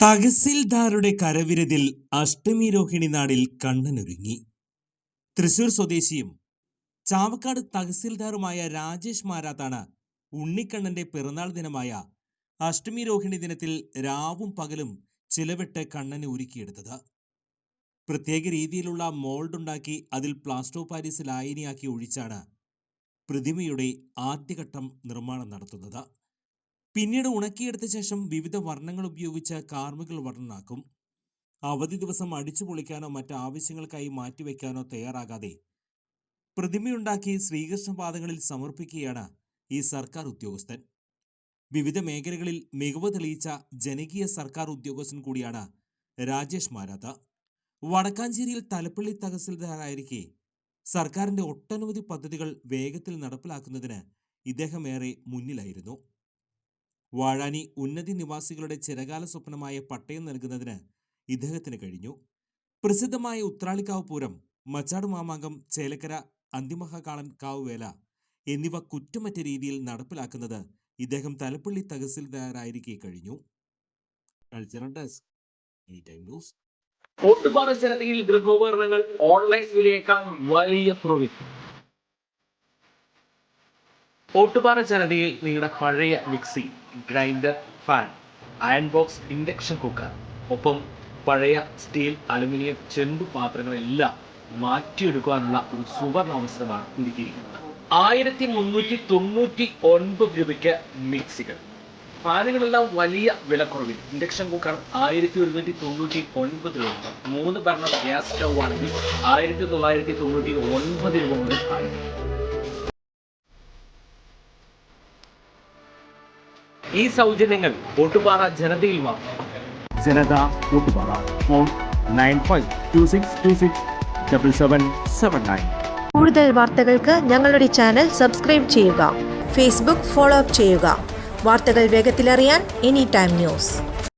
തഹസിൽദാരുടെ കരവിരുതിൽ അഷ്ടമി രോഹിണി നാടിൽ കണ്ണനൊരുങ്ങി. തൃശൂർ സ്വദേശിയും ചാവക്കാട് തഹസിൽദാറുമായ രാജേഷ് മാരാത്താണ് ഉണ്ണിക്കണ്ണന്റെ പിറന്നാൾ ദിനമായ അഷ്ടമി രോഹിണി ദിനത്തിൽ രാവും പകലും ചിലവിട്ട് കണ്ണനെ ഒരുക്കിയെടുത്തത്. പ്രത്യേക രീതിയിലുള്ള മോൾഡ് ഉണ്ടാക്കി അതിൽ പ്ലാസ്റ്റർ ഓഫ് പാരീസ് ലായനിയാക്കി ഒഴിച്ചാണ് പ്രതിമയുടെ ആദ്യഘട്ടം നിർമ്മാണം നടത്തുന്നത്. പിന്നീട് ഉണക്കിയെടുത്ത ശേഷം വിവിധ വർണ്ണങ്ങൾ ഉപയോഗിച്ച് കാർമുകിൽ വർണ്ണനാക്കും. അവധി ദിവസം അടിച്ചു പൊളിക്കാനോ മറ്റ് ആവശ്യങ്ങൾക്കായി മാറ്റിവെക്കാനോ തയ്യാറാകാതെ പ്രതിമയുണ്ടാക്കി ശ്രീകൃഷ്ണപാദങ്ങളിൽ സമർപ്പിക്കുകയാണ് ഈ സർക്കാർ ഉദ്യോഗസ്ഥൻ. വിവിധ മേഖലകളിൽ മികവ് തെളിയിച്ച ജനകീയ സർക്കാർ ഉദ്യോഗസ്ഥൻ കൂടിയാണ് രാജേഷ് മാരാത്ത്. വടക്കാഞ്ചേരിയിൽ തലപ്പള്ളി തഹസിൽദാരായിരിക്കെ സർക്കാരിന്റെ ഒട്ടനവധി പദ്ധതികൾ വേഗത്തിൽ നടപ്പിലാക്കുന്നതിന് ഇദ്ദേഹം ഏറെ മുന്നിലായിരുന്നു. വാഴാനി ഉന്നതി നിവാസികളുടെ ചിരകാല സ്വപ്നമായ പട്ടയം നൽകുന്നതിന് ഇദ്ദേഹത്തിന് കഴിഞ്ഞു. പ്രസിദ്ധമായ ഉത്രാളിക്കാവ് പൂരം, മച്ചാട് മാമാങ്കം, ചേലക്കര അന്തിമഹാകാളൻ കാവുവേല എന്നിവ കുറ്റമറ്റ രീതിയിൽ നടപ്പിലാക്കുന്നത് ഇദ്ദേഹം തലപ്പള്ളി തഹസിൽദാരായിരിക്കെ കഴിഞ്ഞു. ഓട്ടുപാറ ജനതയിൽ ഗൃഹോപകരണങ്ങൾ ഓൺലൈൻ വിലയേക്കാൾ വലിയ പ്രോഫിറ്റ്. ഓട്ടുപാറ ജനതയിൽ നിങ്ങളുടെ പഴയ mixie, grinder, fan, iron box, induction cooker, ഒപ്പം പഴയ സ്റ്റീൽ, അലുമിനിയം, ചെമ്പ് പാത്രങ്ങളെല്ലാം മാറ്റിയെടുക്കാനുള്ള ഒരു സുവർണ അവസരമാണ് ഒരുക്കിയിരിക്കുന്നത്. 1399 രൂപയ്ക്ക് മിക്സികൾ, ഫാനുകളെല്ലാം വലിയ വിലക്കുറവിൽ. ഇൻഡക്ഷൻ കുക്കർ 1199 രൂപ. 3 ബർണർ ഗ്യാസ് സ്റ്റൗ ആണെങ്കിൽ 1999 രൂപ മുതൽ ആയി. ഈ സൗജന്യങ്ങൾ ഓട്ടുപാറ ജനതയിൽ മാത്രം. ജനത ഓട്ടുപാറ. ഫോൺ 9526267779. കൂടുതൽ വാർത്തകൾക്ക് ഞങ്ങളുടെ ചാനൽ സബ്സ്ക്രൈബ് ചെയ്യുക. ഫേസ്ബുക്ക് ഫോളോ അപ്പ് ചെയ്യുക. വാർത്തകൾ വേഗത്തിലറിയാൻ എനി ടൈം ന്യൂസ്.